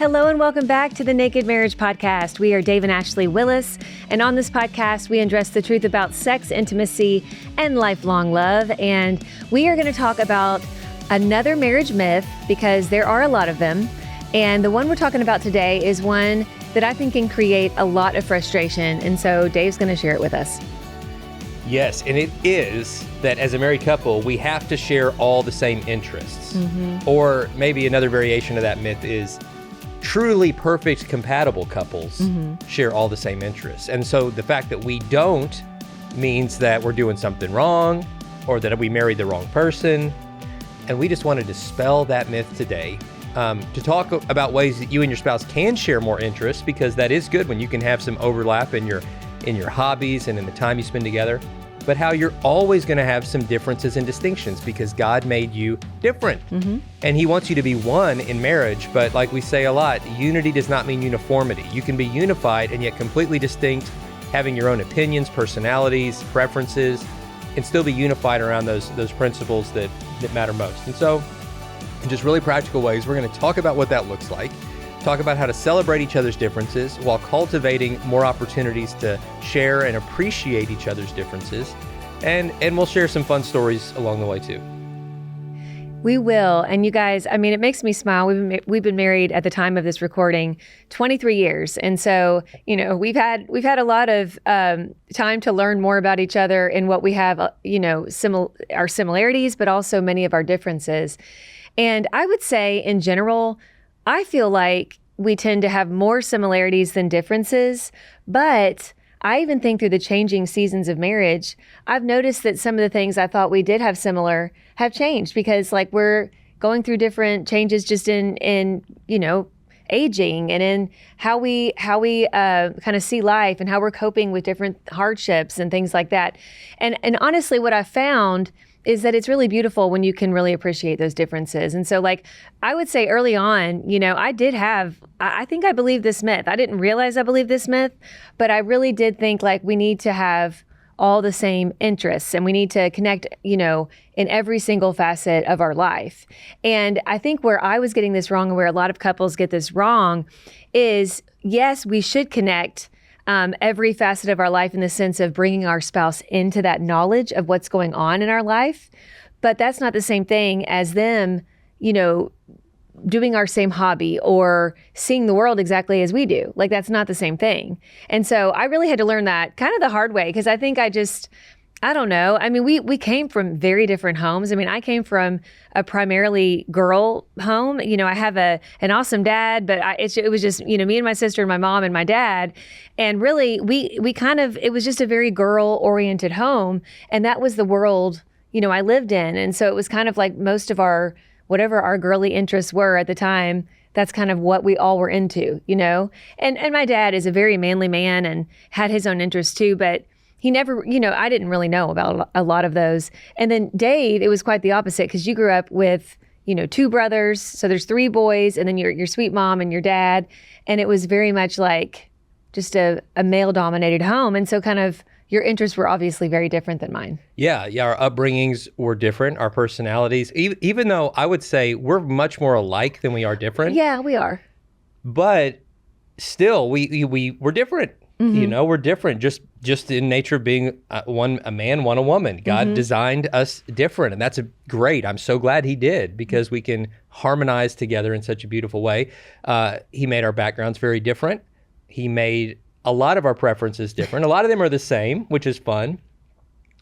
Hello and welcome back to the Naked Marriage Podcast. We are Dave and Ashley Willis, and on this podcast, we address the truth about sex, intimacy, and lifelong love. And we are going to talk about another marriage myth because there are a lot of them. And the one we're talking about today is one that I think can create a lot of frustration. And so Dave's going to share it with us. Yes, and it is that as a married couple, we have to share all the same interests. Or maybe another variation of that myth is truly perfect compatible couples share all the same interests. And so the fact that we don't means that we're doing something wrong or that we married the wrong person. And we just want to dispel that myth today to talk about ways that you and your spouse can share more interests, because that is good when you can have some overlap in your hobbies and in the time you spend together, but how you're always going to have some differences and distinctions because God made you different. And he wants you to be one in marriage. But like we say a lot, unity does not mean uniformity. You can be unified and yet completely distinct, having your own opinions, personalities, preferences, and still be unified around those principles that matter most. And so in just really practical ways, we're going to talk about what that looks like, talk about how to celebrate each other's differences while cultivating more opportunities to share and appreciate each other's differences. And we'll share some fun stories along the way too. We will. And you guys, I mean, it makes me smile. We've been married at the time of this recording 23 years. And so, you know, we've had a lot of time to learn more about each other and what we have, our similarities, but also many of our differences. And I would say in general, I feel like we tend to have more similarities than differences, but I even think through the changing seasons of marriage, I've noticed that some of the things I thought we did have similar have changed because like we're going through different changes just in aging and in how we kind of see life and how we're coping with different hardships and things like that. And honestly, what I found is that it's really beautiful when you can really appreciate those differences. And so like, I would say early on, I think I believed this myth. I didn't realize I believed this myth, but I really did think like we need to have all the same interests and we need to connect, in every single facet of our life. And I think where I was getting this wrong and where a lot of couples get this wrong is, yes, we should connect every facet of our life in the sense of bringing our spouse into that knowledge of what's going on in our life. But that's not the same thing as them, doing our same hobby or seeing the world exactly as we do. Like that's not the same thing. And so I really had to learn that kind of the hard way because I think I don't know. I mean, we came from very different homes. I mean, I came from a primarily girl home. I have an awesome dad, but it was just, me and my sister and my mom and my dad. And really, it was just a very girl-oriented home. And that was the world, I lived in. And so it was kind of like most of whatever our girly interests were at the time, that's kind of what we all were into, And my dad is a very manly man and had his own interests too, but he never, I didn't really know about a lot of those. And then Dave, it was quite the opposite because you grew up with, two brothers. So there's three boys and then your sweet mom and your dad. And it was very much like just a male-dominated home. And so kind of your interests were obviously very different than mine. Yeah, our upbringings were different, our personalities, even though I would say we're much more alike than we are different. Yeah, we are. But still, we're different. We're different just in nature of being a man, one a woman. God designed us different, and that's great. I'm so glad he did because we can harmonize together in such a beautiful way. He made our backgrounds very different. He made a lot of our preferences different. A lot of them are the same, which is fun.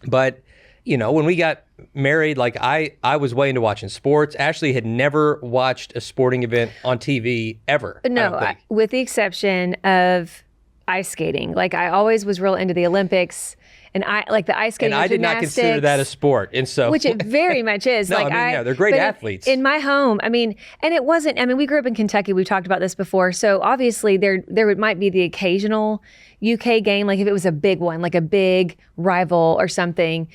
But, when we got married, like I was way into watching sports. Ashley had never watched a sporting event on TV ever. No, with the exception of ice skating. Like I always was real into the Olympics and I like the ice skating. And I did not consider that a sport. And so which it very much is. No, like they're great athletes. In my home, and it wasn't, we grew up in Kentucky. We've talked about this before. So obviously there might be the occasional UK game, like if it was a big one, like a big rival or something,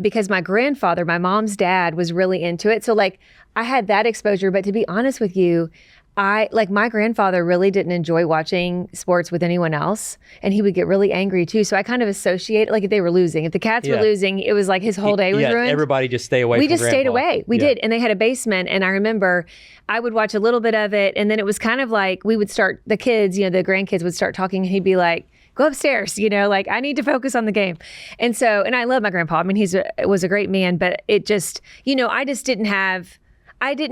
because my grandfather, my mom's dad was really into it. So like I had that exposure, but to be honest with you, my grandfather really didn't enjoy watching sports with anyone else, and he would get really angry too. So I kind of associate, like if they were losing, if the Cats were losing, it was like his whole day was ruined. Everybody just stay away. We from just stayed Grandpa. away. We did, and they had a basement, and I remember I would watch a little bit of it, and then it was kind of like we would start, the kids, the grandkids would start talking, and he'd be like, go upstairs, like I need to focus on the game. And I love my grandpa. I mean, was a great man, but it just, I didn't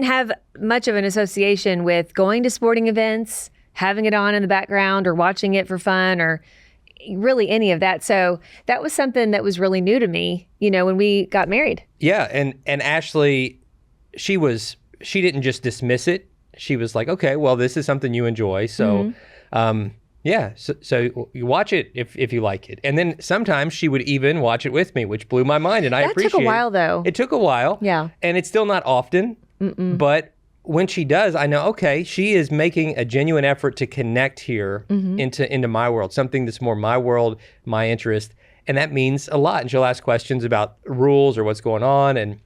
have much of an association with going to sporting events, having it on in the background, or watching it for fun, or really any of that. So that was something that was really new to me, when we got married. Yeah, and Ashley, she didn't just dismiss it. She was like, okay, well, this is something you enjoy, so. So you watch it if you like it. And then sometimes she would even watch it with me, which blew my mind, and I appreciate it. That took a while, though. It took a while. Yeah. And it's still not often. But when she does, I know, okay, she is making a genuine effort to connect here into my world, something that's more my world, my interest. And that means a lot. And she'll ask questions about rules or what's going on,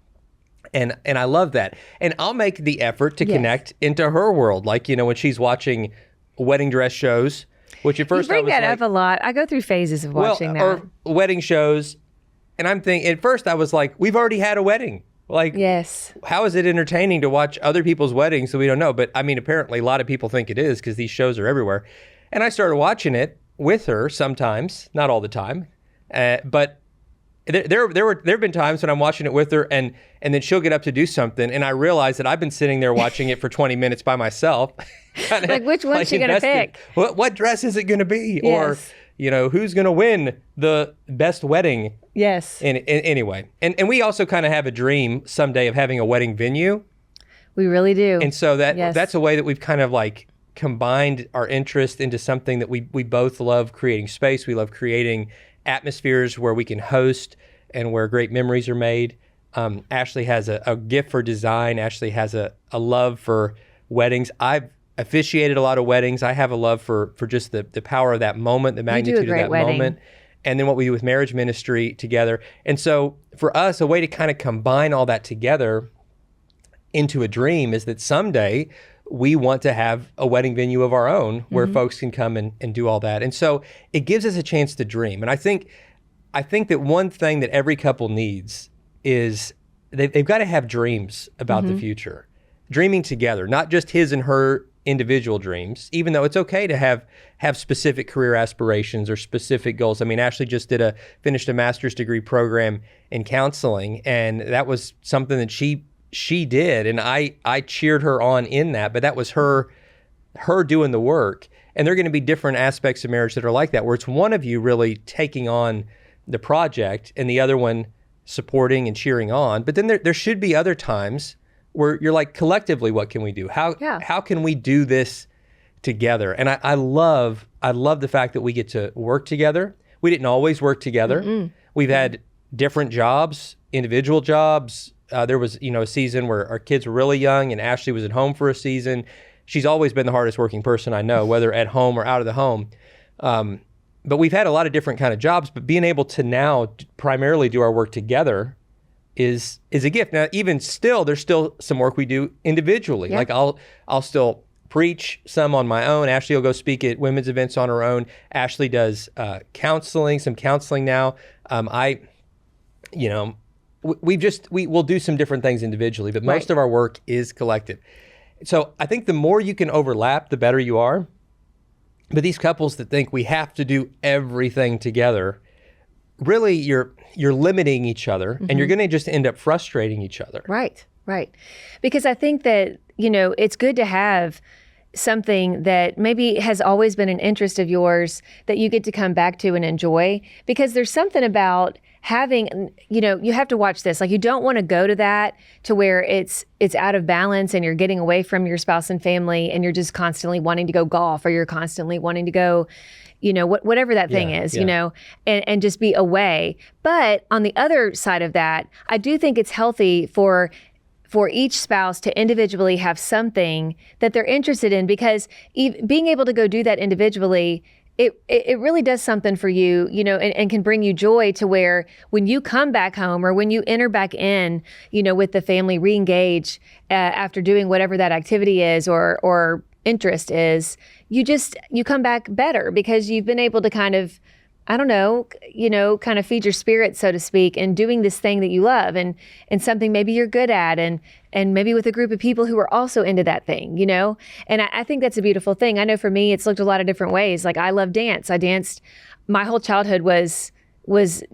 and I love that. And I'll make the effort to connect into her world. Like, when she's watching wedding dress shows, which at first you bring I was that like, up a lot. I go through phases of watching that. Or wedding shows. And I'm thinking, at first I was like, we've already had a wedding. Like, yes. How is it entertaining to watch other people's weddings so we don't know? But I mean, apparently a lot of people think it is because these shows are everywhere. And I started watching it with her sometimes, not all the time. But there have been times when I'm watching it with her and then she'll get up to do something and I realize that I've been sitting there watching it for 20 minutes by myself. Like, which one's she going to pick? What dress is it going to be? Yes. Or, who's going to win the best wedding? Yes. Anyway. And we also kind of have a dream someday of having a wedding venue. We really do. And so that's a way that we've kind of like combined our interest into something that we both love creating space. We love creating atmospheres where we can host and where great memories are made. Ashley has a gift for design. Ashley has a love for weddings. I've officiated a lot of weddings. I have a love for just the power of that moment, the magnitude of that moment. And then what we do with marriage ministry together. And so for us, a way to kind of combine all that together into a dream is that someday we want to have a wedding venue of our own where folks can come and do all that. And so it gives us a chance to dream. And I think that one thing that every couple needs is they've got to have dreams about the future. Dreaming together, not just his and her individual dreams, even though it's okay to have specific career aspirations or specific goals. I mean, Ashley just finished a master's degree program in counseling, and that was something that she did, and I cheered her on in that, but that was her doing the work. And there are going to be different aspects of marriage that are like that, where it's one of you really taking on the project and the other one supporting and cheering on. But then there should be other times where you're like, collectively, what can we do? How can we do this together? And I love the fact that we get to work together. We didn't always work together. We've had different jobs, individual jobs. There was, a season where our kids were really young and Ashley was at home for a season. She's always been the hardest working person I know, whether at home or out of the home. But we've had a lot of different kind of jobs, but being able to now primarily do our work together is a gift. Now, even still, there's still some work we do individually. Yeah. Like I'll still preach some on my own. Ashley will go speak at women's events on her own. Ashley does some counseling now. We'll do some different things individually, but most of our work is collective. So I think the more you can overlap, the better you are. But these couples that think we have to do everything together, really you're limiting each other and you're going to just end up frustrating each other. Right. Because I think that, it's good to have something that maybe has always been an interest of yours that you get to come back to and enjoy, because there's something about having, you have to watch this. Like, you don't want to go to that to where it's out of balance and you're getting away from your spouse and family and you're just constantly wanting to go golf, or you're constantly wanting to go, whatever that thing is, and just be away. But on the other side of that, I do think it's healthy for each spouse to individually have something that they're interested in, because being able to go do that individually, it really does something for you, and can bring you joy to where when you come back home or when you enter back in, with the family, re-engage after doing whatever that activity is, or interest is, you come back better because you've been able to kind of, I don't know, kind of feed your spirit, so to speak, and doing this thing that you love and something maybe you're good at and maybe with a group of people who are also into that thing, And I think that's a beautiful thing. I know for me, it's looked a lot of different ways. Like I love dance. I danced, my whole childhood was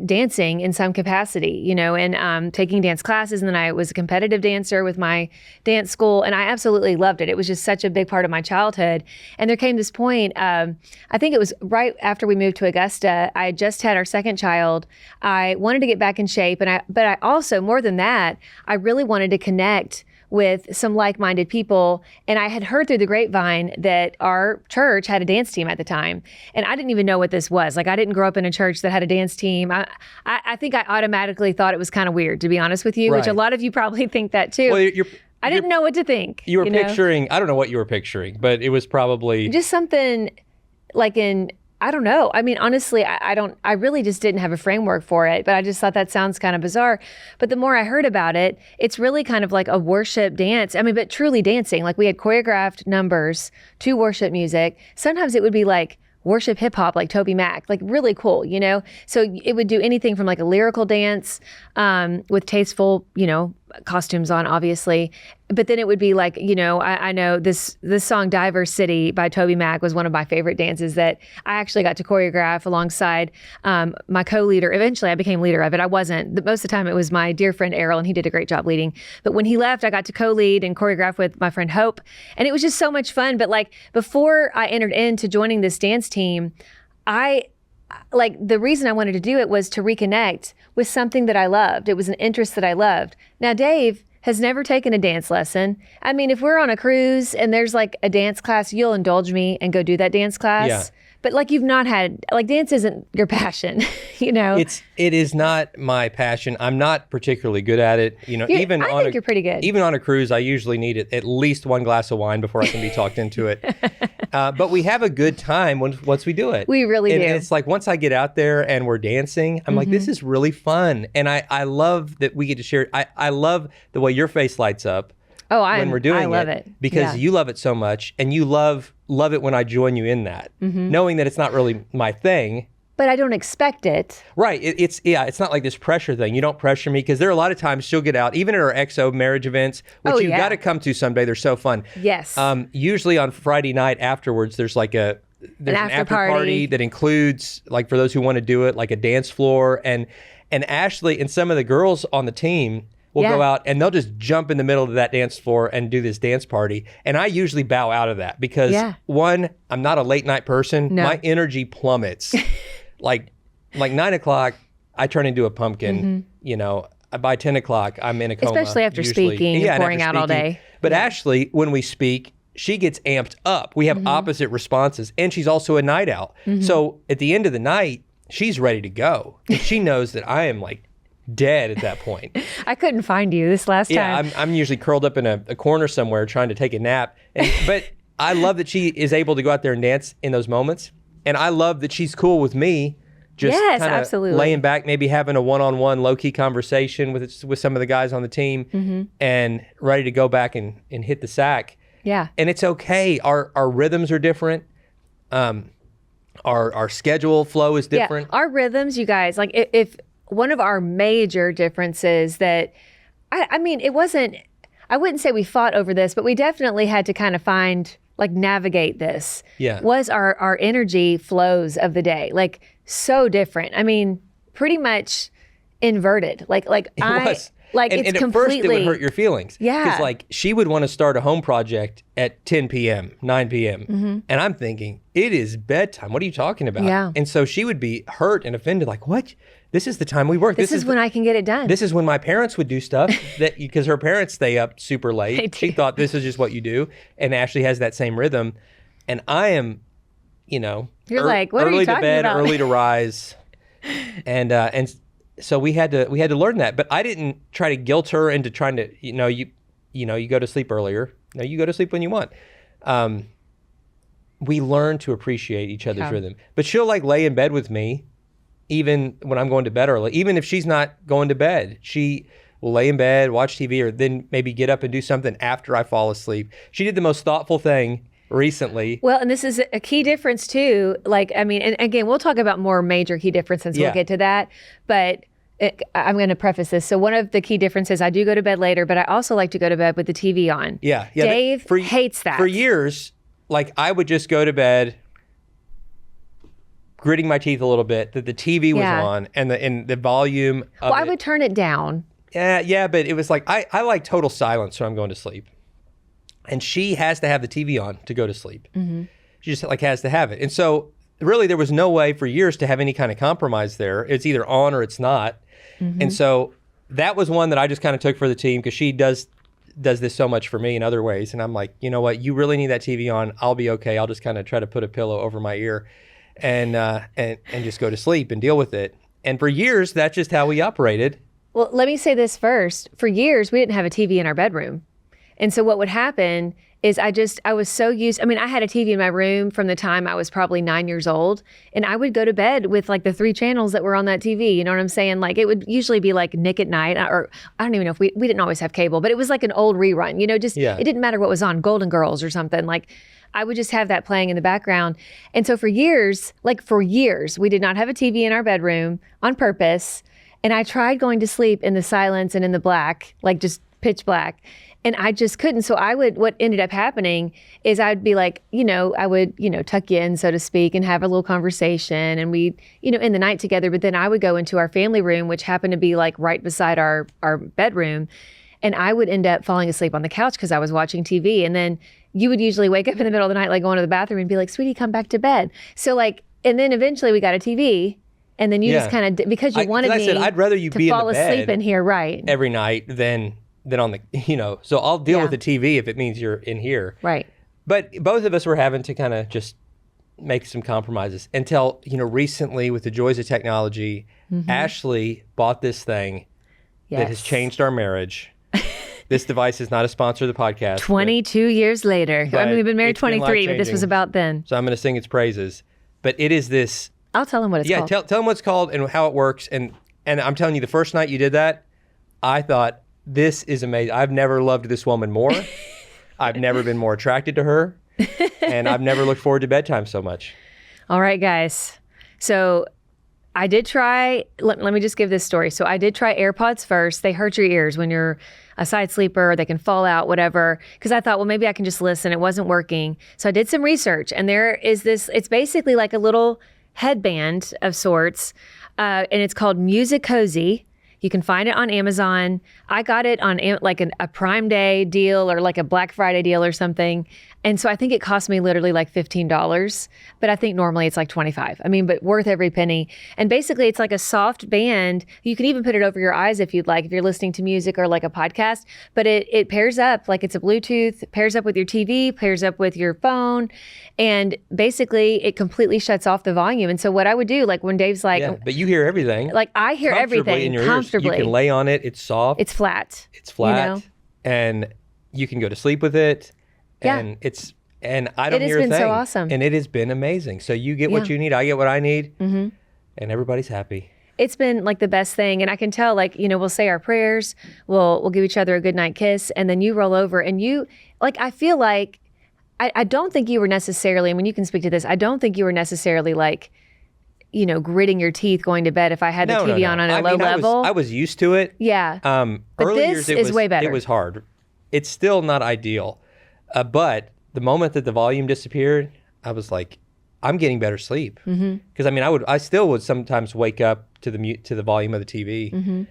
dancing in some capacity, and taking dance classes. And then I was a competitive dancer with my dance school, and I absolutely loved it. It was just such a big part of my childhood. And there came this point, I think it was right after we moved to Augusta. I had just had our second child. I wanted to get back in shape, but I also, more than that, I really wanted to connect with some like-minded people. And I had heard through the grapevine that our church had a dance team at the time. And I didn't even know what this was. Like, I didn't grow up in a church that had a dance team. I think I automatically thought it was kind of weird, to be honest with you, which a lot of you probably think that too. Well, I didn't know what to think. You were picturing, I don't know what you were picturing, but it was probably just something like I don't know. I mean, honestly, I really just didn't have a framework for it, but I just thought that sounds kind of bizarre. But the more I heard about it, it's really kind of like a worship dance. I mean, but truly dancing. Like we had choreographed numbers to worship music. Sometimes it would be like worship hip hop, like Toby Mac, like really cool, So it would do anything from like a lyrical dance with tasteful, costumes on, obviously. But then it would be like, I know this song Diver City by Toby Mac was one of my favorite dances that I actually got to choreograph alongside my co-leader. Eventually I became leader of it. I wasn't. Most of the time it was my dear friend Errol, and he did a great job leading. But when he left, I got to co-lead and choreograph with my friend Hope. And it was just so much fun. But like before I entered into joining this dance team, the reason I wanted to do it was to reconnect with something that I loved. It was an interest that I loved. Now, Dave has never taken a dance lesson. I mean, if we're on a cruise and there's like a dance class, you'll indulge me and go do that dance class. Yeah. But like you've not had, like dance isn't your passion, It is not my passion. I'm not particularly good at it. I think you're pretty good. Even on a cruise, I usually need at least one glass of wine before I can be talked into it. But we have a good time once we do it. We really do. And it's like once I get out there and we're dancing, I'm like, this is really fun. And I love that we get to share. I love the way your face lights up. When we're doing I love it because you love it so much, and you love it when I join you in that, knowing that it's not really my thing. But I don't expect it. Right. It's not like this pressure thing. You don't pressure me, because there are a lot of times she'll get out, even at our XO marriage events, which you got to come to someday. They're so fun. Yes. Usually on Friday night afterwards, there's like an after party that includes, like for those who want to do it, like a dance floor, and Ashley and some of the girls on the team will go out and they'll just jump in the middle of that dance floor and do this dance party. And I usually bow out of that because one, I'm not a late night person. No. My energy plummets. like 9 o'clock, I turn into a pumpkin. By 10 o'clock, I'm in a coma. Especially after speaking and pouring out all day. But Ashley, when we speak, she gets amped up. We have opposite responses. And she's also a night owl. So at the end of the night, she's ready to go. And she knows that I am like dead at that point. I couldn't find you this last time. Yeah, I'm usually curled up in a corner somewhere trying to take a nap. But I love that she is able to go out there and dance in those moments. And I love that she's cool with me just kind of laying back, maybe having a one-on-one low-key conversation with some of the guys on the team and ready to go back and hit the sack. Yeah. And it's okay. Our rhythms are different. Our schedule flow is different. Yeah. Our rhythms, you guys, like if one of our major differences that, I mean, it wasn't, I wouldn't say we fought over this, but we definitely had to kind of navigate this, was our energy flows of the day. Like so different. I mean, pretty much inverted. Like it was. It's and completely. At first it would hurt your feelings. Yeah. Because like she would want to start a home project at 10 p.m., 9 p.m. And I'm thinking, it is bedtime. What are you talking about? Yeah. And so she would be hurt and offended, like, what? This is the time we work. This is when I can get it done. This is when my parents would do stuff because her parents stay up super late. She thought this is just what you do. And Ashley has that same rhythm. And I am, you're like, what are you talking bed, about? early to rise. And so we had to learn that. But I didn't try to guilt her into trying to, you go to sleep earlier. No, you go to sleep when you want. We learn to appreciate each other's rhythm. But she'll lay in bed with me even when I'm going to bed early. Even if she's not going to bed, she will lay in bed, watch TV, or then maybe get up and do something after I fall asleep. She did the most thoughtful thing recently. Well, and this is a key difference too. Like, I mean, and again, we'll talk about more major key differences. We'll get to that. But I'm going to preface this. So one of the key differences, I do go to bed later, but I also like to go to bed with the TV on. Yeah. Dave hates that. For years, like I would just go to bed gritting my teeth a little bit, that the TV was on and the volume of I would turn it down. Yeah, but it was like, I like total silence when I'm going to sleep. And she has to have the TV on to go to sleep. Mm-hmm. She just like has to have it. And so really there was no way for years to have any kind of compromise there. It's either on or it's not. Mm-hmm. And so that was one that I just kind of took for the team because she does this so much for me in other ways. And I'm like, you know what? You really need that TV on. I'll be okay. I'll just kind of try to put a pillow over my ear and just go to sleep and deal with it. And for years, that's just how we operated. Well, let me say this first. For years, we didn't have a TV in our bedroom. And so what would happen is I was so used, I mean, I had a TV in my room from the time I was probably 9 years old, and I would go to bed with like the 3 channels that were on that TV. You know what I'm saying? Like it would usually be like Nick at Night, or I don't even know if we didn't always have cable, but it was like an old rerun, you know, just, it didn't matter what was on, Golden Girls or something. Like I would just have that playing in the background. And so for years, we did not have a TV in our bedroom on purpose. And I tried going to sleep in the silence and in the black, like just pitch black. And I just couldn't. So what ended up happening is I'd be like, I would, tuck you in, so to speak, and have a little conversation. And we'd, end the night together. But then I would go into our family room, which happened to be like right beside our bedroom. And I would end up falling asleep on the couch because I was watching TV. And then you would usually wake up in the middle of the night, like going to the bathroom and be like, sweetie, come back to bed. So and then eventually we got a TV. And then you just kind of, because you wanted me I'd rather you to be fall in the bed asleep in here, right? Every night than on the, so I'll deal with the TV if it means you're in here. Right. But both of us were having to kind of just make some compromises until, recently with the joys of technology, Ashley bought this thing that has changed our marriage. This device is not a sponsor of the podcast. 22 years later. I mean, we've been married 23, but this was about then. So I'm going to sing its praises. But it is this. I'll tell him what it's called. Yeah, tell him what it's called and how it works. And I'm telling you, the first night you did that, I thought, this is amazing. I've never loved this woman more. I've never been more attracted to her. And I've never looked forward to bedtime so much. All right, guys. So I did try, let me just give this story. So I did try AirPods first. They hurt your ears when you're a side sleeper. They can fall out, whatever. Because I thought, well, maybe I can just listen. It wasn't working. So I did some research. And there is this, it's basically like a little headband of sorts. And it's called Music Cozy. You can find it on Amazon. I got it on like a Prime Day deal or like a Black Friday deal or something. And so I think it cost me literally like $15, but I think normally it's like $25. I mean, but worth every penny. And basically it's like a soft band. You can even put it over your eyes if you'd like, if you're listening to music or like a podcast, but it pairs up, like it's a Bluetooth, pairs up with your TV, pairs up with your phone. And basically it completely shuts off the volume. And so what I would do, like when Dave's like, but you hear everything. Like I hear everything in your comfortably. Ears. You can lay on it. It's soft. It's flat. And you can go to sleep with it. And I don't hear a thing. It has been so awesome. And it has been amazing. So you get what you need, I get what I need, and everybody's happy. It's been like the best thing. And I can tell, like, we'll say our prayers, we'll give each other a good night kiss, and then you roll over and you, like, I feel like, I don't think you were necessarily, and when you can speak to this, I don't think you were necessarily like, gritting your teeth going to bed if I had the TV on a low level. I was used to it. Yeah. But early this years, is way better. It was hard. It's still not ideal. But the moment that the volume disappeared, I was like, I'm getting better sleep. Because I still would sometimes wake up to the volume of the TV.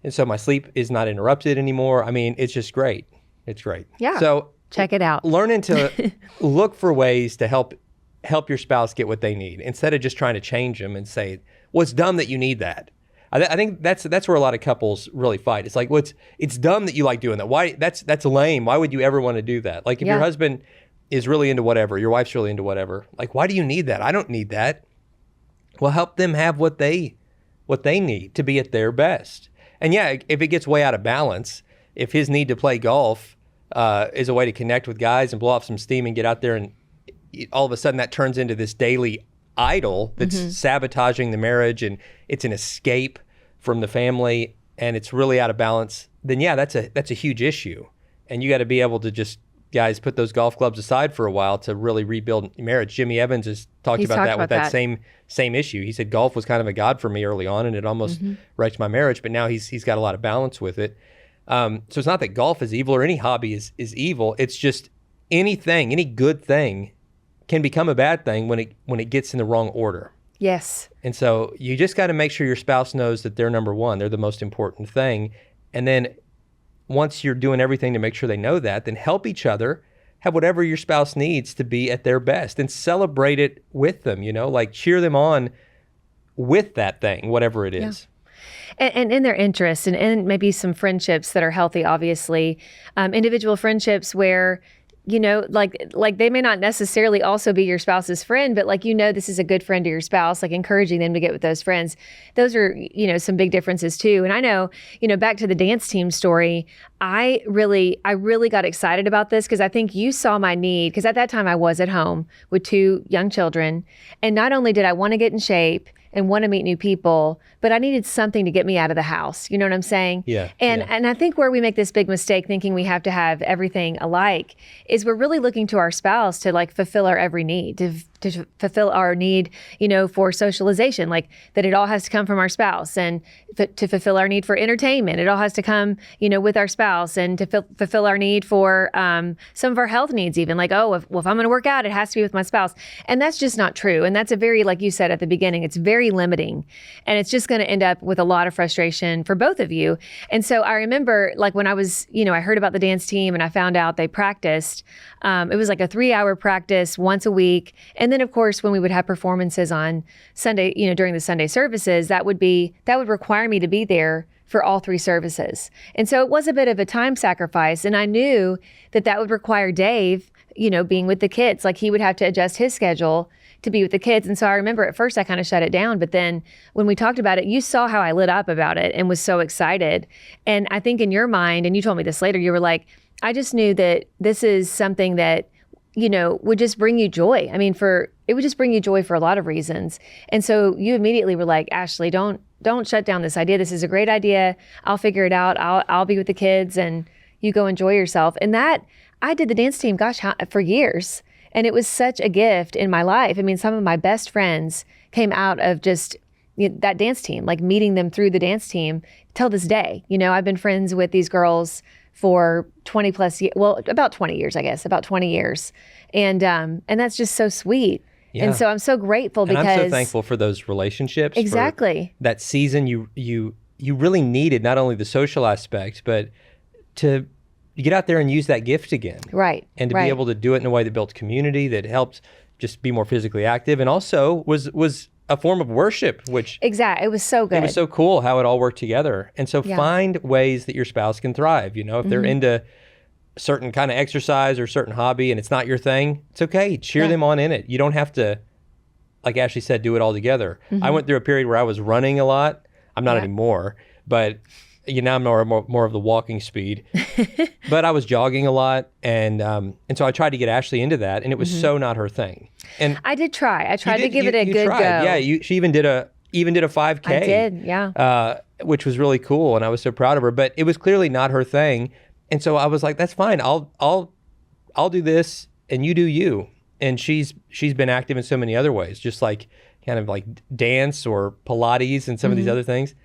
And so my sleep is not interrupted anymore. I mean, it's just great. It's great. Yeah. So check it out. Learning to look for ways to help your spouse get what they need instead of just trying to change them and say, well, it's dumb that you need that. I think that's where a lot of couples really fight. It's like, it's dumb that you like doing that. Why? That's lame. Why would you ever want to do that? Like if your husband is really into whatever, your wife's really into whatever, like, why do you need that? I don't need that. Well, help them have what they need to be at their best. And yeah, if it gets way out of balance, if his need to play golf is a way to connect with guys and blow off some steam and get out there, and all of a sudden that turns into this daily idol that's sabotaging the marriage, and it's an escape from the family, and it's really out of balance, then yeah, that's a huge issue. And you got to be able to just guys put those golf clubs aside for a while to really rebuild marriage. Jimmy Evans has talked about that with that same issue. He said golf was kind of a god for me early on, and it almost wrecked my marriage. But now he's got a lot of balance with it. So it's not that golf is evil or any hobby is evil. It's just any good thing can become a bad thing when it gets in the wrong order. Yes. And so you just got to make sure your spouse knows that they're number one. They're the most important thing. And then once you're doing everything to make sure they know that, then help each other have whatever your spouse needs to be at their best and celebrate it with them, like cheer them on with that thing, whatever it is. And in their interests and maybe some friendships that are healthy, obviously, individual friendships where, like they may not necessarily also be your spouse's friend, but this is a good friend to your spouse, like encouraging them to get with those friends. Those are, some big differences too. And I know, back to the dance team story, I really got excited about this because I think you saw my need, because at that time I was at home with 2 young children. And not only did I want to get in shape and want to meet new people, but I needed something to get me out of the house. You know what I'm saying? Yeah. And I think where we make this big mistake thinking we have to have everything alike is we're really looking to our spouse to fulfill our every need, to fulfill our need, for socialization, that it all has to come from our spouse, and to fulfill our need for entertainment. It all has to come, with our spouse, and to fulfill our need for some of our health needs, even if I'm going to work out, it has to be with my spouse. And that's just not true. And that's a very, like you said at the beginning, it's very limiting, and it's just going to end up with a lot of frustration for both of you. And so I remember when I was, I heard about the dance team and I found out they practiced, it was a 3-hour practice once a week. And then of course, when we would have performances on Sunday, during the Sunday services, that would require me to be there for all 3 services. And so it was a bit of a time sacrifice. And I knew that would require Dave, being with the kids. He would have to adjust his schedule to be with the kids. And so I remember at first I kind of shut it down, but then when we talked about it, you saw how I lit up about it and was so excited. And I think in your mind, and you told me this later, you were like, I just knew that this is something that, would just bring you joy. I mean, it would just bring you joy for a lot of reasons. And so you immediately were like, Ashley, don't shut down this idea. This is a great idea. I'll figure it out. I'll be with the kids and you go enjoy yourself. And that I did the dance team, for years. And it was such a gift in my life. I mean, some of my best friends came out of just that dance team, meeting them through the dance team till this day. I've been friends with these girls for 20 plus years, about 20 years, I guess, about 20 years. And that's just so sweet. Yeah. And so I'm so grateful because I'm so thankful for those relationships. Exactly. That season you really needed not only the social aspect, but to get out there and use that gift again. Right. And to be able to do it in a way that built community, that helped just be more physically active, and also was a form of worship, which exactly, it was so good. It was so cool how it all worked together. And so find ways that your spouse can thrive. If they're into certain kind of exercise or certain hobby and it's not your thing, it's okay. Cheer them on in it. You don't have to, like Ashley said, do it all together. I went through a period where I was running a lot. I'm not anymore, but now I'm more of the walking speed. But I was jogging a lot, and so I tried to get Ashley into that, and it was so not her thing. And I did try. I tried to give it a good go. Yeah, she even did a 5K. I did, yeah. Which was really cool, and I was so proud of her. But it was clearly not her thing, and so I was like, "That's fine. I'll do this, and you do you." And she's been active in so many other ways, just kind of like dance or Pilates and some of these other things.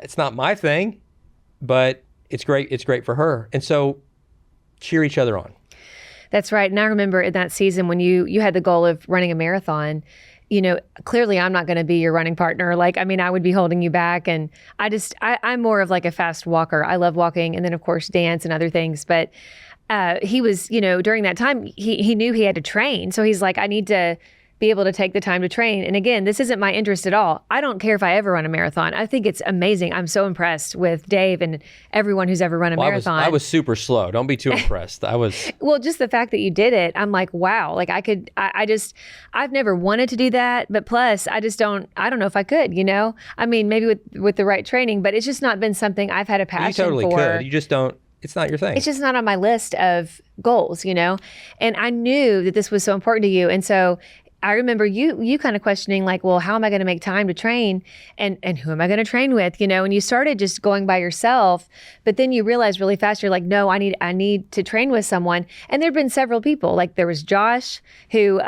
It's not my thing, but it's great. It's great for her. And so cheer each other on. That's right. And I remember in that season when you had the goal of running a marathon, clearly I'm not going to be your running partner. I would be holding you back. And I'm more of a fast walker. I love walking. And then of course, dance and other things. But he was, during that time, he knew he had to train. So he's like, I need to be able to take the time to train. And again, this isn't my interest at all. I don't care if I ever run a marathon. I think it's amazing. I'm so impressed with Dave and everyone who's ever run a marathon. I was super slow. Don't be too impressed. Well, just the fact that you did it, I'm like, wow. I've never wanted to do that. But plus, I don't know if I could, maybe with the right training, but it's just not been something I've had a passion for. You totally could. You just don't. It's not your thing. It's just not on my list of goals, And I knew that this was so important to you. And so I remember you kind of questioning like, well, how am I going to make time to train, and who am I going to train with? And you started just going by yourself, but then you realized really fast, you're like, no, I need to train with someone. And there've been several people. Like there was Josh, who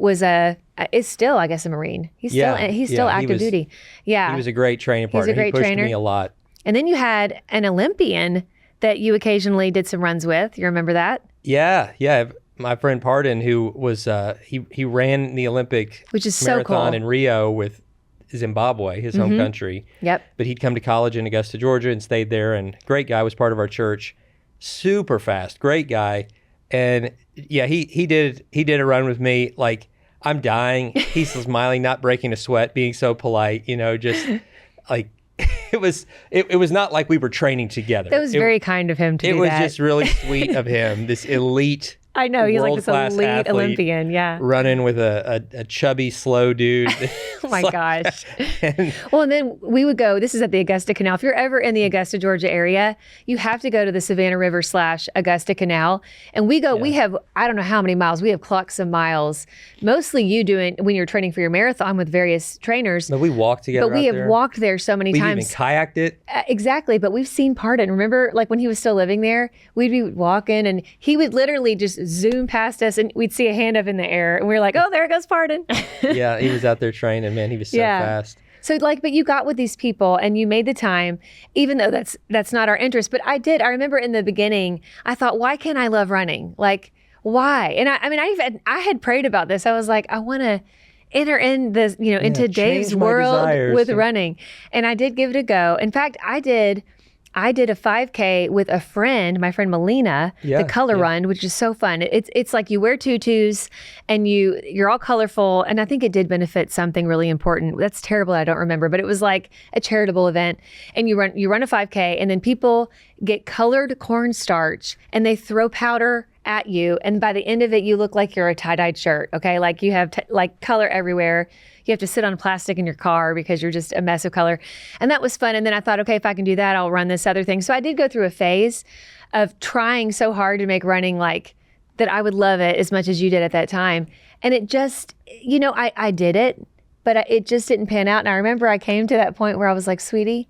is still, I guess, a Marine. He's still active duty. Yeah, he was a great training partner. He's a great pushed trainer. me a lot. And then you had an Olympian that you occasionally did some runs with. You remember that? Yeah. My friend Pardon, who was he ran the Olympic Which is marathon so cool. in Rio with Zimbabwe, his home country. Yep. But he'd come to college in Augusta, Georgia, and stayed there. And great guy, was part of our church. Super fast, great guy. And yeah, he did a run with me. Like I'm dying. He's smiling, not breaking a sweat, being so polite. Just like. It was not like we were training together. That was very kind of him to do that. It was just really sweet of him, this elite I know, he's like this elite athlete Olympian, yeah. running with a chubby, slow dude. Oh my gosh. And then we would go, this is at the Augusta Canal. If you're ever in the Augusta, Georgia area, you have to go to the Savannah River / Augusta Canal. And we go, we have, I don't know how many miles, we have clocks of miles. Mostly you doing, when you're training for your marathon with various trainers. No, we walked together. But we have walked there so many times. We even kayaked it. Exactly. But we've seen Pardon. Remember, like when he was still living there, we'd be walking and he would literally just zoom past us and we'd see a hand up in the air and we were like, oh, there goes Pardon. Yeah, he was out there training, man. He was so fast. So but you got with these people and you made the time, even though that's not our interest. But I remember in the beginning, I thought, why can't I love running? Like, why? And I had prayed about this. I was like, I want to enter in this, into Dave's world with running. And I did give it a go. In fact, I did a 5K with a friend, my friend Melina, the color run, which is so fun. It's like you wear tutus and you're all colorful. And I think it did benefit something really important. That's terrible. I don't remember, but it was like a charitable event. And you run a 5K and then people get colored cornstarch and they throw powder at you. And by the end of it, you look like you're a tie-dyed shirt. Okay. Like you have like color everywhere. You have to sit on plastic in your car because you're just a mess of color. And that was fun. And then I thought, okay, if I can do that, I'll run this other thing. So I did go through a phase of trying so hard to make running like that I would love it as much as you did at that time. And it just, I did it, but it just didn't pan out. And I remember I came to that point where I was like, sweetie,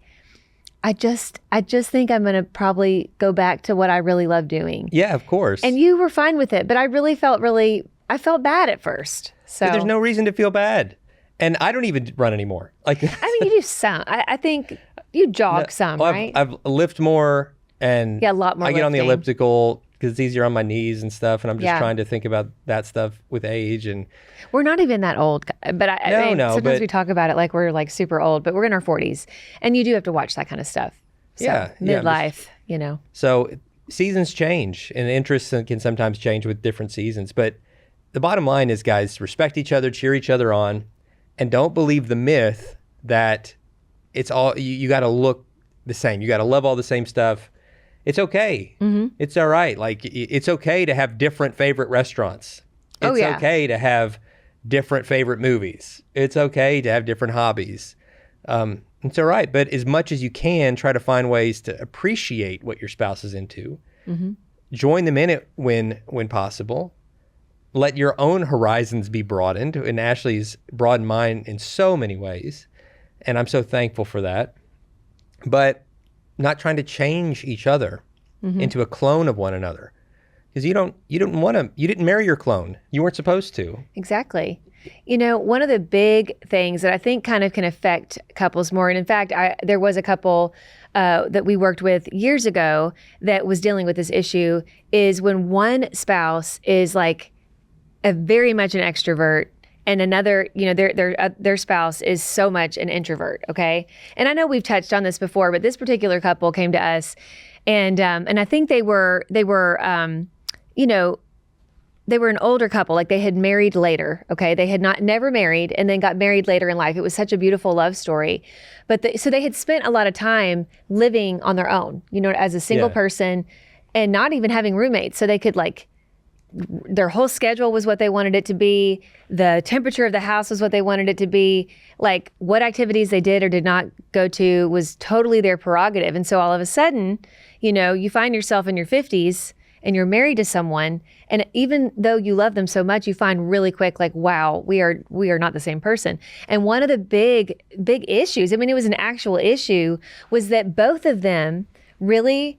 I just think I'm going to probably go back to what I really love doing. Yeah, of course. And you were fine with it, but I really felt bad at first. So but there's no reason to feel bad. And I don't even run anymore. Like I mean, you do some. I think you jog some, right? I've lift more and a lot more I get on the lifting. elliptical because it's easier on my knees and stuff. And I'm just trying to think about that stuff with age. And we're not even that old, but sometimes we talk about it like we're like super old, but we're in our 40s. And you do have to watch that kind of stuff. So, midlife, So seasons change and interests can sometimes change with different seasons. But the bottom line is, guys, respect each other, cheer each other on. And don't believe the myth that it's all, you got to look the same. You got to love all the same stuff. It's okay. Mm-hmm. It's all right. Like, it's okay to have different favorite restaurants. It's okay to have different favorite movies. It's okay to have different hobbies. It's all right. But as much as you can, try to find ways to appreciate what your spouse is into. Mm-hmm. Join them in it when possible. Let your own horizons be broadened. And Ashley's broadened mine in so many ways. And I'm so thankful for that. But not trying to change each other into a clone of one another. Because you didn't marry your clone. You weren't supposed to. Exactly. One of the big things that I think kind of can affect couples more, and in fact, there was a couple that we worked with years ago that was dealing with this issue, is when one spouse is like very much an extrovert and another, their spouse is so much an introvert. Okay. And I know we've touched on this before, but this particular couple came to us and I think they were an older couple, like they had married later. Okay. They had never married and then got married later in life. It was such a beautiful love story, but so they had spent a lot of time living on their own, as a single person and not even having roommates. So they could their whole schedule was what they wanted it to be. The temperature of the house was what they wanted it to be. Like what activities they did or did not go to was totally their prerogative. And so all of a sudden, you find yourself in your 50s and you're married to someone, and even though you love them so much, you find really quick, like, wow, we are not the same person. And one of the big issues, I mean, it was an actual issue, was that both of them really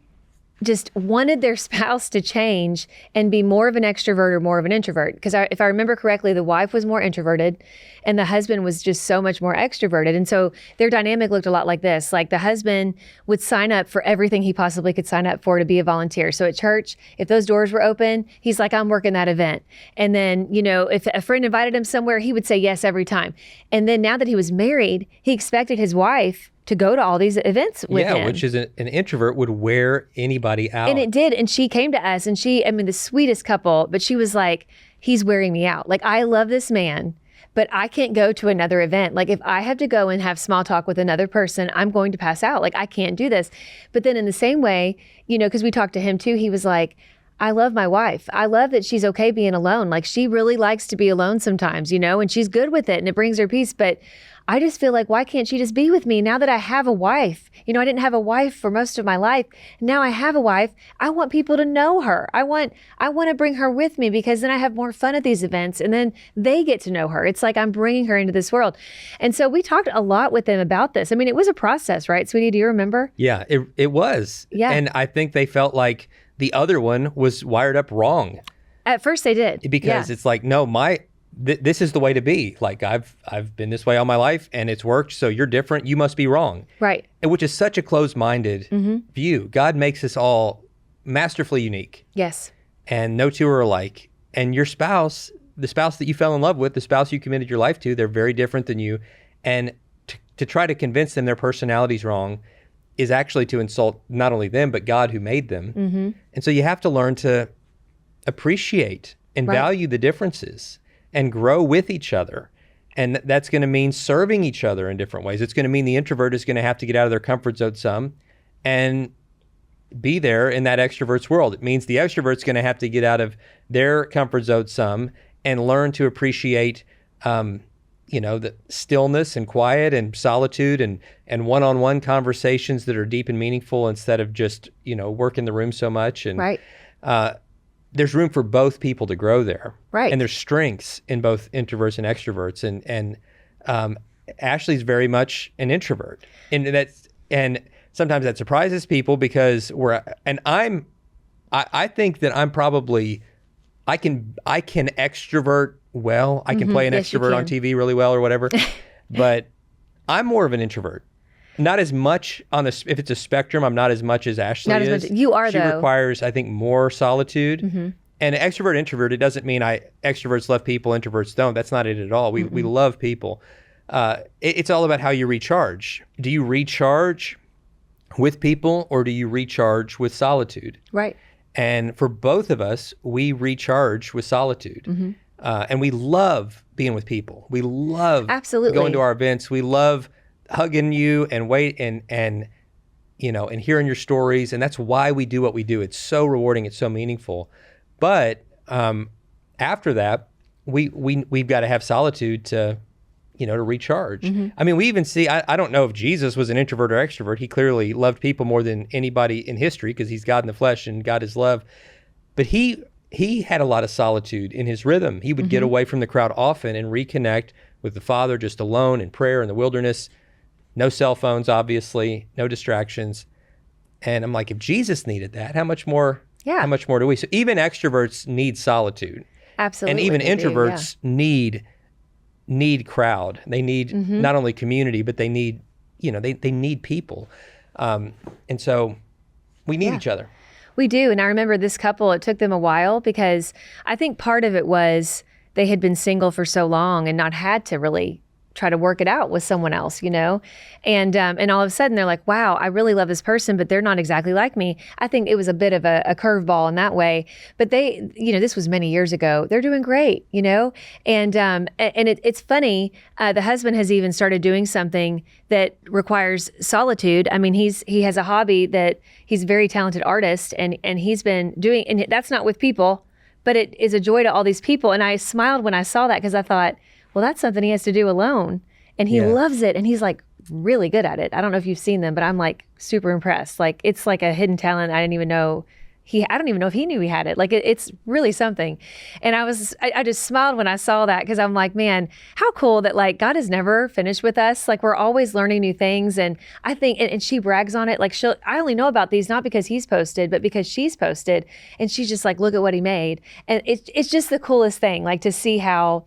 just wanted their spouse to change and be more of an extrovert or more of an introvert. Because if I remember correctly, the wife was more introverted and the husband was just so much more extroverted. And so their dynamic looked a lot like this. Like the husband would sign up for everything he possibly could sign up for to be a volunteer. So at church, if those doors were open, he's like, I'm working that event. And then, if a friend invited him somewhere, he would say yes every time. And then now that he was married, he expected his wife to go to all these events with him. Yeah, which is an introvert would wear anybody out. And it did. And she came to us and the sweetest couple, but she was like, he's wearing me out. Like, I love this man, but I can't go to another event. Like, if I have to go and have small talk with another person, I'm going to pass out. Like, I can't do this. But then in the same way, because we talked to him too, he was like, I love my wife. I love that she's okay being alone. Like, she really likes to be alone sometimes, and she's good with it and it brings her peace. But I just feel like, why can't she just be with me now that I have a wife? I didn't have a wife for most of my life. Now I have a wife. I want people to know her. I want to bring her with me because then I have more fun at these events and then they get to know her. It's like I'm bringing her into this world. And so we talked a lot with them about this. I mean, it was a process, right, sweetie? Do you remember? Yeah, it was. Yeah. And I think they felt like the other one was wired up wrong. At first they did. Because it's like, no, this is the way to be. Like, I've been this way all my life and it's worked, so you're different. You must be wrong. Right. And which is such a closed-minded view. God makes us all masterfully unique. Yes. And no two are alike. And your spouse, the spouse that you fell in love with, the spouse you committed your life to, they're very different than you. And to try to convince them their personality's wrong is actually to insult not only them, but God who made them. Mm-hmm. And so you have to learn to appreciate and value the differences and grow with each other. And that's going to mean serving each other in different ways. It's going to mean the introvert is going to have to get out of their comfort zone some and be there in that extrovert's world. It means the extrovert's going to have to get out of their comfort zone some and learn to appreciate the stillness and quiet and solitude and one-on-one conversations that are deep and meaningful instead of just, work in the room so much. And there's room for both people to grow there. Right. And there's strengths in both introverts and extroverts. And Ashley's very much an introvert. And sometimes that surprises people because I think that I'm probably, I can extrovert well. I can play an extrovert on TV really well or whatever, but I'm more of an introvert. Not as much if it's a spectrum, I'm not as much as Ashley not is. As much. You are, She though. requires, I think, more solitude. Mm-hmm. And extrovert, introvert, it doesn't mean extroverts love people, introverts don't. That's not it at all. We love people. It's all about how you recharge. Do you recharge with people or do you recharge with solitude? Right. And for both of us, we recharge with solitude. Mm-hmm. And we love being with people. We love going to our events. We love hugging you and and hearing your stories. And that's why we do what we do. It's so rewarding. It's so meaningful. But after that, we've got to have solitude to recharge. Mm-hmm. I mean, we even see, I don't know if Jesus was an introvert or extrovert. He clearly loved people more than anybody in history because he's God in the flesh and God is love. But he had a lot of solitude in his rhythm. He would get away from the crowd often and reconnect with the Father just alone in prayer in the wilderness. No cell phones, obviously, no distractions. And I'm like, if Jesus needed that, how much more do we? So even extroverts need solitude. Absolutely. And even introverts need crowd. They need not only community, but they need, they need people. And so we need each other. We do. And I remember this couple, it took them a while because I think part of it was they had been single for so long and not had to really try to work it out with someone else, and all of a sudden they're like, wow, I really love this person, but they're not exactly like me. I think it was a bit of a curveball in that way, but they, this was many years ago. They're doing great, and it's funny. The husband has even started doing something that requires solitude. I mean, he has a hobby that he's a very talented artist and he's been doing, and that's not with people, but it is a joy to all these people. And I smiled when I saw that because I thought, well, that's something he has to do alone. And he loves it. And he's like really good at it. I don't know if you've seen them, but I'm like super impressed. Like it's like a hidden talent I didn't even know I don't even know if he knew he had it. Like it's really something. And I just smiled when I saw that, because I'm like, man, how cool that like God is never finished with us. Like we're always learning new things. And I think, and she brags on it. Like I only know about these, not because he's posted, but because she's posted. And she's just like, look at what he made. And it's just the coolest thing, like to see how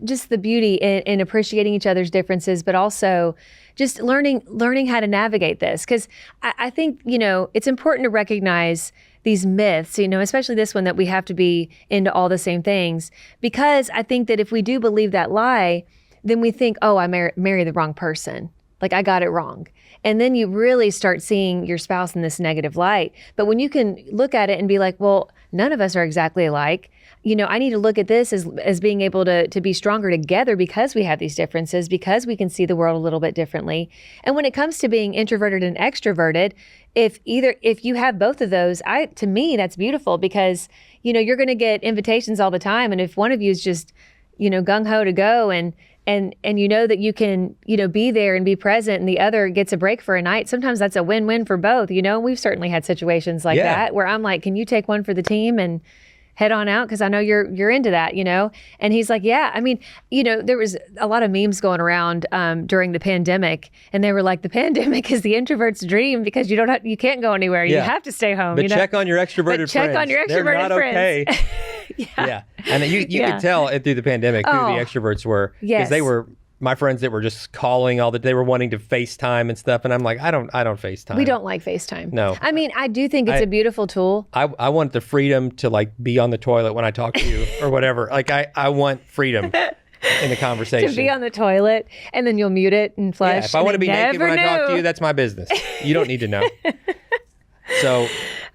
just the beauty in appreciating each other's differences, but also just learning how to navigate this. Because I think, it's important to recognize these myths, especially this one, that we have to be into all the same things. Because I think that if we do believe that lie, then we think, oh, I married the wrong person. Like I got it wrong. And then you really start seeing your spouse in this negative light. But when you can look at it and be like, well, none of us are exactly alike. I need to look at this as being able to be stronger together because we have these differences, because we can see the world a little bit differently. And when it comes to being introverted and extroverted, if you have both of those, to me, that's beautiful, because, you're going to get invitations all the time. And if one of you is just, gung ho to go and that you can, be there and be present, and the other gets a break for a night, sometimes that's a win-win for both. We've certainly had situations like that where I'm like, can you take one for the team and head on out? Because I know you're into that, And he's like, yeah. I mean, there was a lot of memes going around during the pandemic, and they were like, the pandemic is the introvert's dream because you can't go anywhere. You have to stay home. But check on your extroverted friends. Check on your extroverted They're not friends. Okay. Yeah. And you could tell through the pandemic who the extroverts were, because they were my friends that were just calling they were wanting to FaceTime and stuff. And I'm like, I don't FaceTime. We don't like FaceTime. No. I mean, I do think it's a beautiful tool. I want the freedom to like be on the toilet when I talk to you or whatever. Like I want freedom in the conversation. To be on the toilet, and then you'll mute it and flush. Yeah, if I want to be naked when I talk to you, that's my business. You don't need to know. So,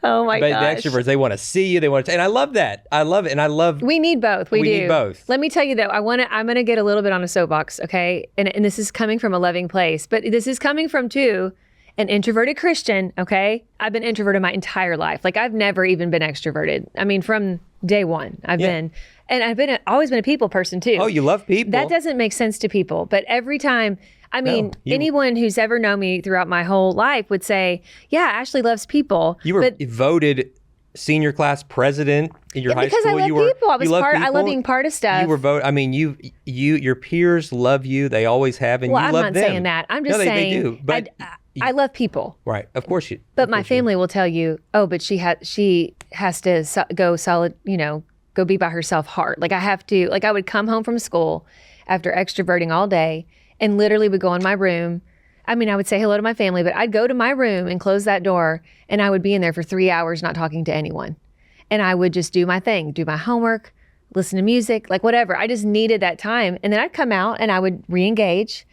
oh my gosh. But the extroverts, they want to see you. They want to, and I love that. I love it, and I love. We need both. We do. need both. Let me tell you though, I'm gonna get a little bit on a soapbox, okay? And this is coming from a loving place, but this is coming from too an introverted Christian, okay? I've been introverted my entire life. Like I've never even been extroverted. I mean, from day one, I've been, and I've always been a people person too. Oh, you love people. That doesn't make sense to people, but every time. I mean, anyone who's ever known me throughout my whole life would say, yeah, Ashley loves people. You were voted senior class president in your high school. Because I love people. I love being part of stuff. You were voted. I mean, your peers love you. They always have, and you love them. I'm not saying that. I'm just saying they do. But I love people. Right. Of course you. But my family will tell you, oh, but she has to go solid, go be by herself hard. Like I have to, like I would come home from school after extroverting all day, and literally would go in my room. I mean, I would say hello to my family, but I'd go to my room and close that door, and I would be in there for 3 hours not talking to anyone. And I would just do my thing, do my homework, listen to music, like whatever. I just needed that time. And then I'd come out and I would re-engage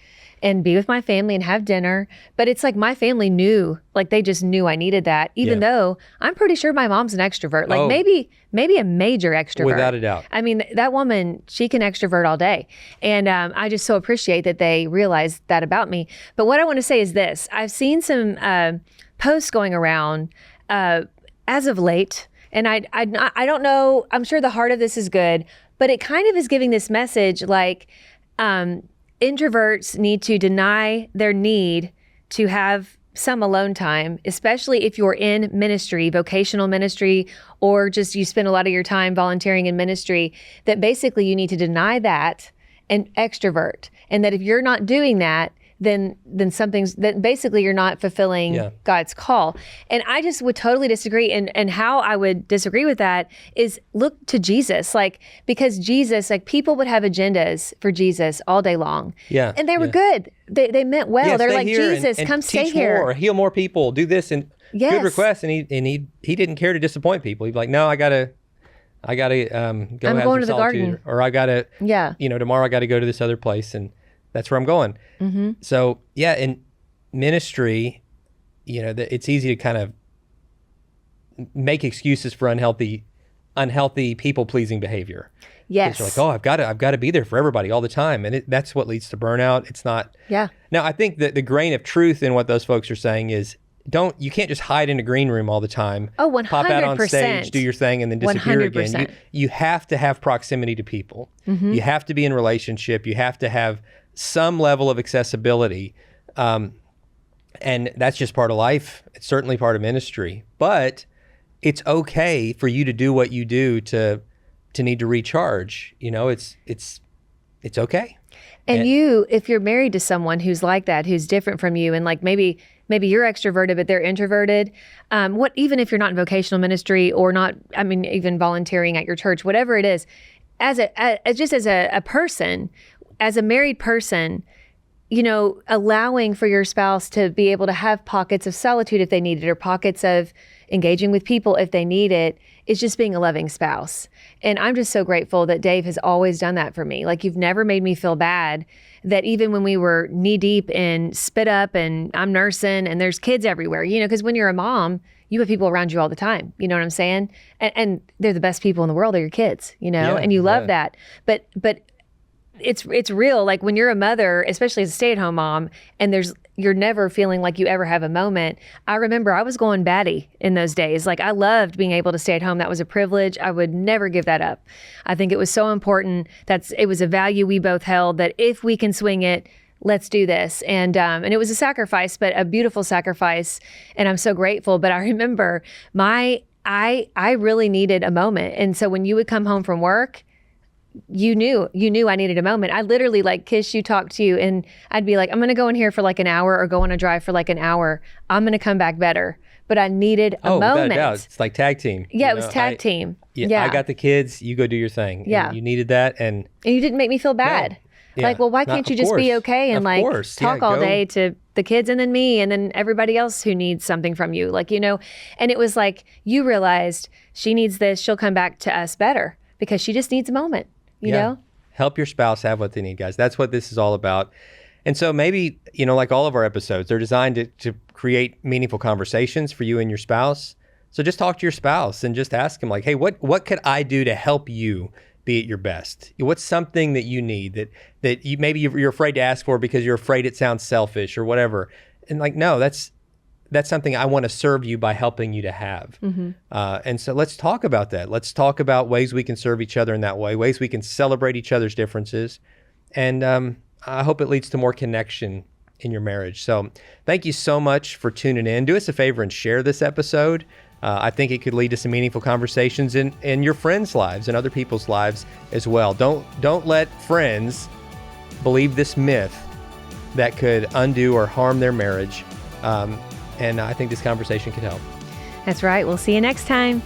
and be with my family and have dinner. But it's like my family knew, like they just knew I needed that, even though I'm pretty sure my mom's an extrovert, like maybe a major extrovert. Without a doubt. I mean, that woman, she can extrovert all day. And I just so appreciate that they realized that about me. But what I want to say is this. I've seen some posts going around as of late, and I don't know, I'm sure the heart of this is good, but it kind of is giving this message like, introverts need to deny their need to have some alone time, especially if you're in ministry, vocational ministry, or just you spend a lot of your time volunteering in ministry, that basically you need to deny that and extrovert. And that if you're not doing that, then basically you're not fulfilling God's call. And I just would totally disagree. And how I would disagree with that is look to Jesus, like, because Jesus, like people would have agendas for Jesus all day long. Yeah. And they were good. They meant well. Yeah, they're like, Jesus, and come stay teach here. More, heal more people, do this, and good requests. And he didn't care to disappoint people. He'd be like, no, I gotta go have going some to solitude, the garden. or I gotta, tomorrow I gotta go to this other place, and that's where I'm going. Mm-hmm. So in ministry, it's easy to kind of make excuses for unhealthy people-pleasing behavior. Yes. You're like, oh, I've got to be there for everybody all the time, and that's what leads to burnout. It's not. Yeah. Now, I think that the grain of truth in what those folks are saying is, you can't just hide in a green room all the time. Oh, 100%. Pop out on stage, do your thing, and then disappear 100%. again. You have to have proximity to people. Mm-hmm. You have to be in relationship. You have to have some level of accessibility. And that's just part of life. It's certainly part of ministry. But it's okay for you to do what you do to need to recharge. It's okay. And you, if you're married to someone who's like that, who's different from you, and like maybe you're extroverted, but they're introverted, even if you're not in vocational ministry or not, even volunteering at your church, whatever it is, as a person, as a married person, allowing for your spouse to be able to have pockets of solitude if they need it, or pockets of engaging with people if they need it, is just being a loving spouse. And I'm just so grateful that Dave has always done that for me. Like, you've never made me feel bad that even when we were knee deep in spit up and I'm nursing and there's kids everywhere, because when you're a mom, you have people around you all the time. You know what I'm saying? And they're the best people in the world, are your kids, and you love that. But it's real. Like, when you're a mother, especially as a stay-at-home mom, and you're never feeling like you ever have a moment. I remember I was going batty in those days. Like, I loved being able to stay at home. That was a privilege. I would never give that up. I think it was so important. It was a value we both held, that if we can swing it, let's do this. And it was a sacrifice, but a beautiful sacrifice. And I'm so grateful. But I remember I really needed a moment. And so when you would come home from work, you knew I needed a moment. I literally kiss you, talk to you, and I'd be like, I'm going to go in here for like an hour, or go on a drive for like an hour. I'm going to come back better. But I needed a moment. Without a doubt. It's like tag team. Yeah, it was tag team. Yeah, I got the kids. You go do your thing. Yeah. And you needed that. And you didn't make me feel bad. No. Yeah. Like, well, why can't you just be okay and talk all day to the kids and then me and then everybody else who needs something from you? And it was like, you realized she needs this. She'll come back to us better because she just needs a moment. You know? Help your spouse have what they need, guys. That's what this is all about. And so maybe, like all of our episodes, they're designed to create meaningful conversations for you and your spouse. So just talk to your spouse and just ask them, like, hey, what could I do to help you be at your best? What's something that you need that you maybe you're afraid to ask for because you're afraid it sounds selfish or whatever? And no, that's something I want to serve you by helping you to have. Mm-hmm. And so let's talk about that. Let's talk about ways we can serve each other in that way, ways we can celebrate each other's differences. And I hope it leads to more connection in your marriage. So thank you so much for tuning in. Do us a favor and share this episode. I think it could lead to some meaningful conversations in your friends' lives and other people's lives as well. Don't let friends believe this myth that could undo or harm their marriage. And I think this conversation could help. That's right. We'll see you next time.